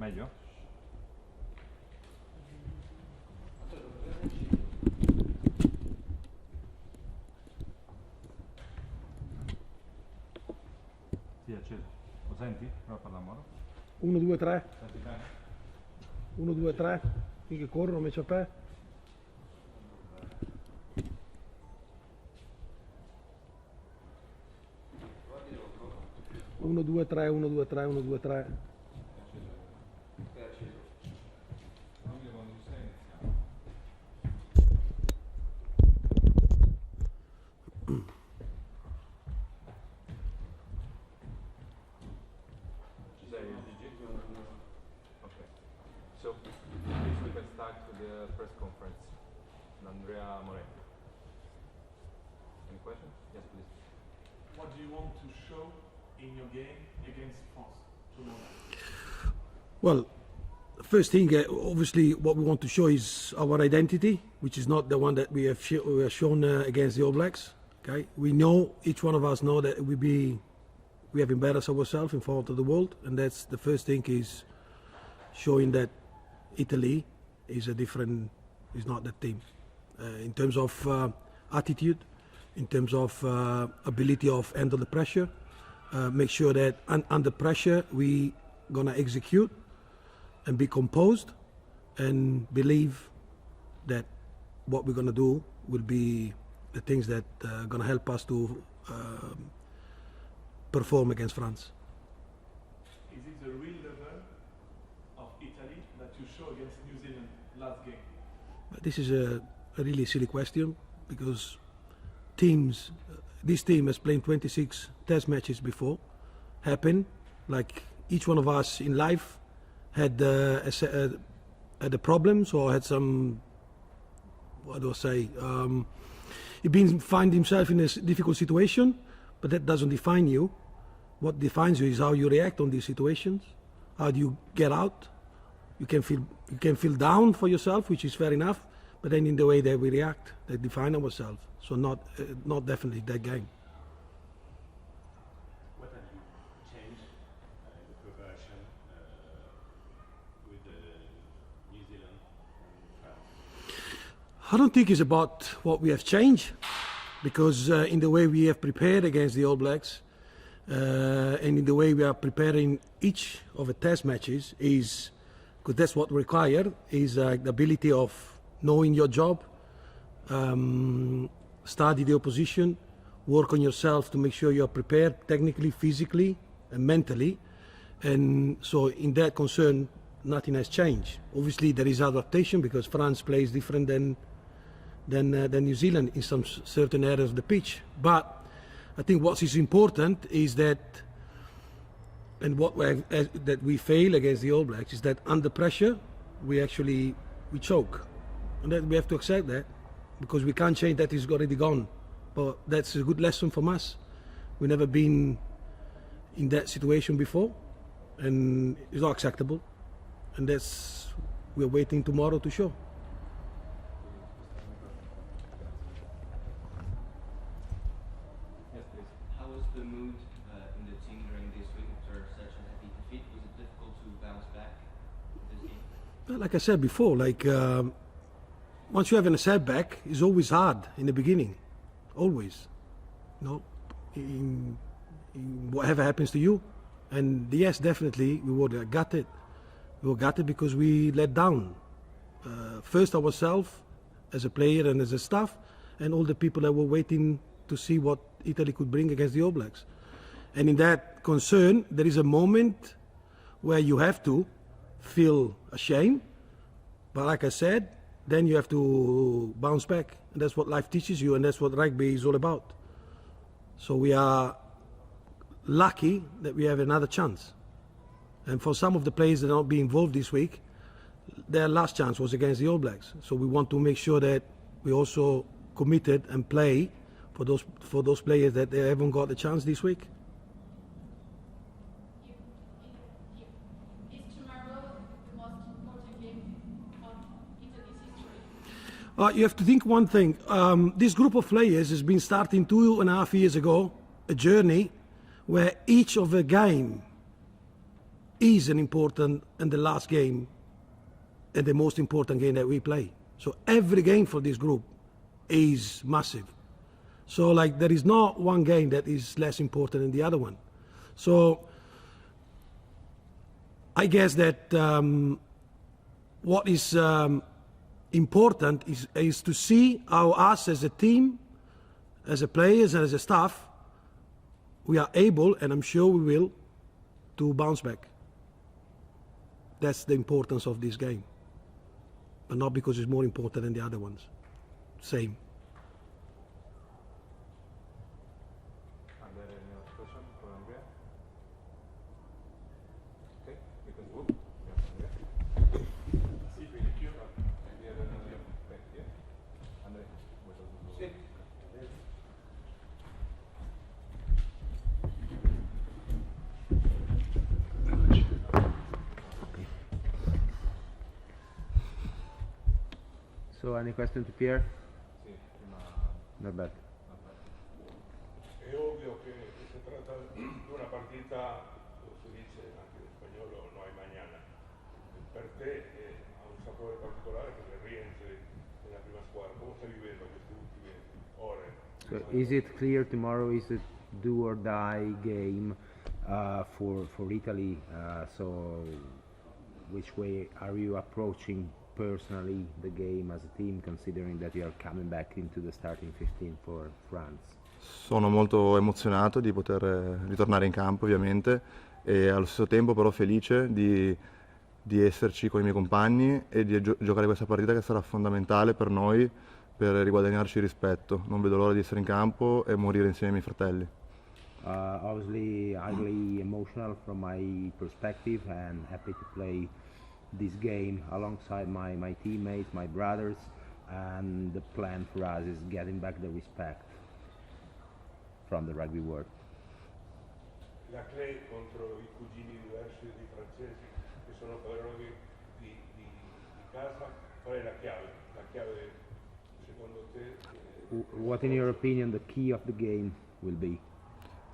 Meglio? Sì, acceso. Lo senti? Prova a parlare Moro. 1, 2, 3. Senti bene? 1, 2, 3. Finché corrono, me c'è pe. 1, 2, 3, 1, 2, 3, 1, 2, 3. So, please we can start with the press conference. Andrea Moretti. Any questions? Yes, please. What do you want to show in your game against France tomorrow? Well, the first thing, obviously, what we want to show is our identity, which is not the one that we have shown against the All Blacks. Okay, we know, each one of us know that we have embarrassed ourselves in front of the world, and that's the first thing, is showing that Italy is is not that team. In terms of attitude, in terms of ability of handle the pressure, make sure that under pressure we gonna execute and be composed and believe that what we're gonna do will be the things that are gonna help us to perform against France. Is it the real level of Italy that you show against New Zealand last game? This is a really silly question, because teams, this team has played 26 test matches before, happened, like each one of us in life had the problems or had some, what do I say, he find himself in a difficult situation, but that doesn't define you. What defines you is how you react on these situations. How do you get out? You can feel down for yourself, which is fair enough, but then in the way that we react, that define ourselves. So not definitely that game. What have you changed in the preparation with New Zealand and France? I don't think it's about what we have changed, because in the way we have prepared against the All Blacks, and in the way we are preparing each of the test matches, is, because that's what required, is the ability of knowing your job, study the opposition, work on yourself to make sure you're prepared technically, physically and mentally. And so in that concern, nothing has changed. Obviously there is adaptation, because France plays different than New Zealand in some certain areas of the pitch. But I think what is important is that, and that we fail against the All Blacks, is that under pressure we choke, and that we have to accept that, because we can't change that. It's already gone. But that's a good lesson from us. We've never been in that situation before, and it's not acceptable, and we're waiting tomorrow to show. How was the mood in the team during this week after such a heavy defeat? Was it difficult to bounce back this game? Well, like I said before, once you have a setback, it's always hard in the beginning, always. You know, in whatever happens to you. And yes, definitely we were gutted. We were gutted because we let down first ourselves as a player and as a staff, and all the people that were waiting to see what Italy could bring against the All Blacks. And in that concern, there is a moment where you have to feel ashamed, but like I said, then you have to bounce back. And that's what life teaches you, and that's what rugby is all about. So we are lucky that we have another chance. And for some of the players that are not being involved this week, their last chance was against the All Blacks. So we want to make sure that we also committed and play for those players that they haven't got the chance this week. Is tomorrow the most important You have to think one thing. This group of players has been starting 2.5 years ago, a journey where each of a game is an important and the last game and the most important game that we play. So every game for this group is massive. So like there is not one game that is less important than the other one. So I guess that what is important is to see how us as a team, as a players and as a staff, we are able, and I'm sure we will, to bounce back. That's the importance of this game. But not because it's more important than the other ones. Same. Are there any other questions for Andrea? Okay, you can move. Yes, Andrea. Sì, thank you. Andrea, vuoi salutare? So any question to Pierre? Sì, prima... Not bad. È ovvio che si tratta di una partita, lo si dice anche in spagnolo, no hay mañana. Per te ha un sapore particolare perché rientri nella prima squadra. Come stai vivendo queste ultime ore? So is it clear tomorrow is a do or die game for Italy? So which way are you approaching personally the game as a team, considering that you are coming back into the starting 15 for France? Sono molto emozionato di poter ritornare in campo ovviamente e allo stesso tempo però felice di esserci con i miei compagni e di giocare questa partita che sarà fondamentale per noi per riguadagnarci rispetto. Non vedo l'ora di essere in campo e morire insieme ai miei fratelli. Obviously highly emotional from my perspective and happy to play this game alongside my teammates, my brothers, and the plan for us is getting back the respect from the rugby world. La Clay contro i cugini diversi di francesi che sono padroni di casa, qual è la chiave? La chiave secondo te? What in your opinion the key of the game will be?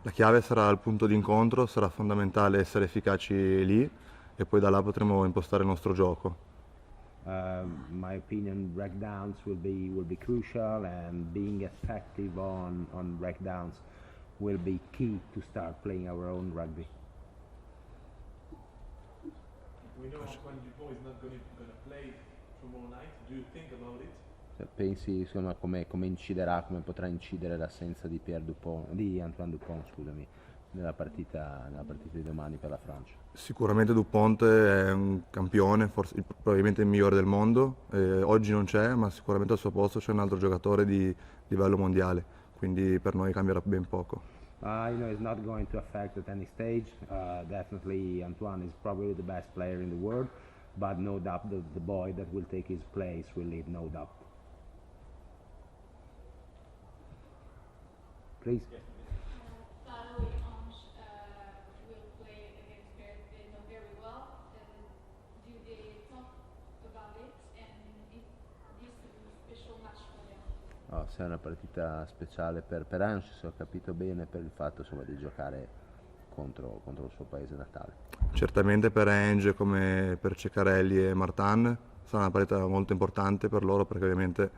La chiave sarà il punto di incontro, sarà fondamentale essere efficaci lì e poi da là potremo impostare il nostro gioco. My opinion, breakdowns will be crucial, and being effective on breakdowns will be key to start playing our own rugby. We know Antoine Dupont is not going to play tomorrow night. Do you think about it? Pensi insomma come inciderà, come potrà incidere l'assenza di Antoine Dupont, scusami, nella partita di domani per la Francia? Sicuramente Dupont è un campione, forse probabilmente il migliore del mondo. Oggi non c'è, ma sicuramente al suo posto c'è un altro giocatore di livello mondiale, quindi per noi cambierà ben poco. It's not going to affect at any stage. Definitely Antoine is probably the best player in the world, but no doubt the boy that will take his place will leave, no doubt. Please. Taro and Ange will play against Currie very well. Do they talk about it? And it is a special match for them? Se è una partita speciale per Ange, se ho capito bene, per il fatto insomma, di giocare contro il suo paese natale. Certamente per Ange come per Ceccarelli e Martin sarà una partita molto importante per loro perché ovviamente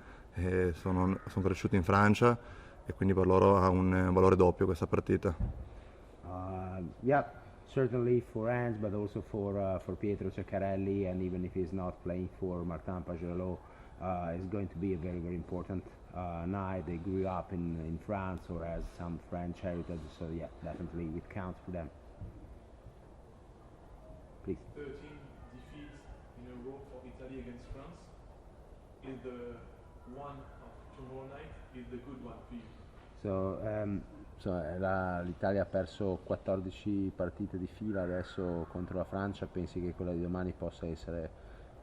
sono cresciuti in Francia e quindi per loro ha un valore doppio questa partita. Yeah, certainly for Ange, but also for Pietro Ceccarelli, and even if he's not playing for Martin Pagerelot, it's going to be a very, very important night. They grew up in France or has some French heritage, so yeah, definitely it counts for them. Please. 13 defeats in a row for Italy against France. Is the one of tomorrow night is the good one for you? L'Italia ha perso 14 partite di fila adesso contro la Francia. Pensi che quella di domani possa essere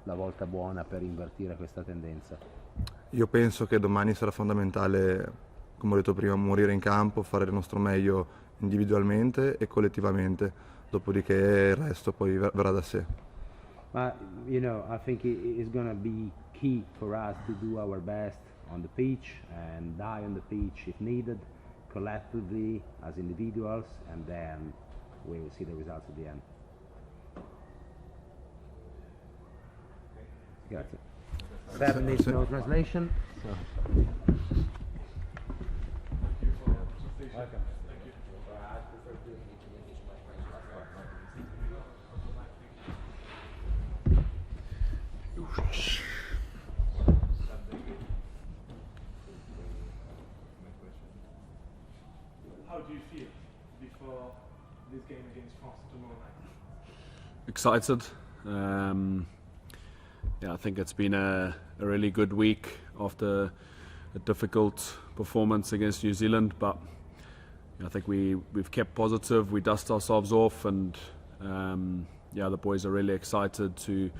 la volta buona per invertire questa tendenza? Io penso che domani sarà fondamentale, come ho detto prima, morire in campo, fare il nostro meglio individualmente e collettivamente, dopodiché il resto poi verrà da sé. But you know, I think it's gonna be key for us to do our best on the pitch and die on the pitch if needed, collectively as individuals, and then we will see the results at the end. Grazie. 7 minutes no translation. So. Welcome. Thank you. How do you feel before this game against France tomorrow night? Excited. Yeah, I think it's been a really good week after a difficult performance against New Zealand, but I think we've kept positive. We dust ourselves off, and yeah, the boys are really excited to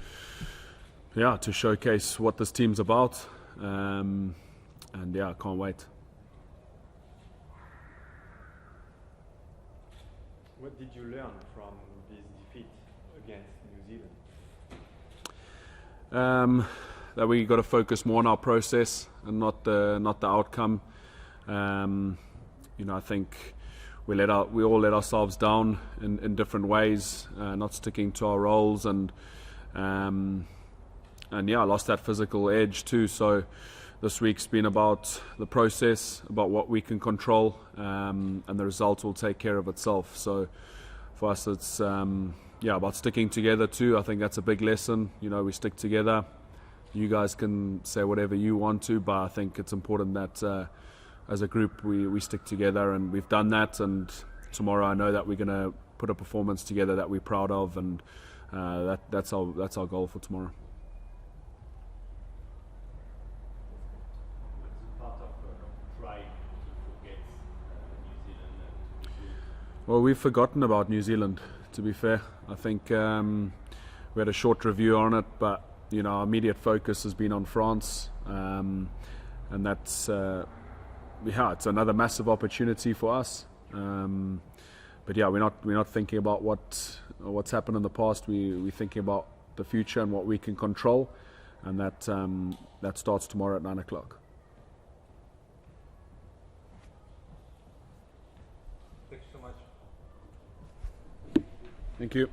showcase what this team's about, and yeah, I can't wait. What did you learn from this defeat against New Zealand? That we got to focus more on our process and not the outcome. You know, I think we all let ourselves down in different ways, not sticking to our roles, and yeah, I lost that physical edge too. So this week's been about the process, about what we can control, and the result will take care of itself. So for us, it's yeah, about sticking together too. I think that's a big lesson. You know, we stick together. You guys can say whatever you want to, but I think it's important that as a group we stick together, and we've done that. And tomorrow I know that we're going to put a performance together that we're proud of, and that's our goal for tomorrow. Part of trying to forget New Zealand and Well, we've forgotten about New Zealand, to be fair. I think we had a short review on it, but you know, our immediate focus has been on France, and that's yeah, it's another massive opportunity for us. But yeah, we're not thinking about what's happened in the past. We're thinking about the future and what we can control, and that starts tomorrow at 9 o'clock. Thank you so much. Thank you.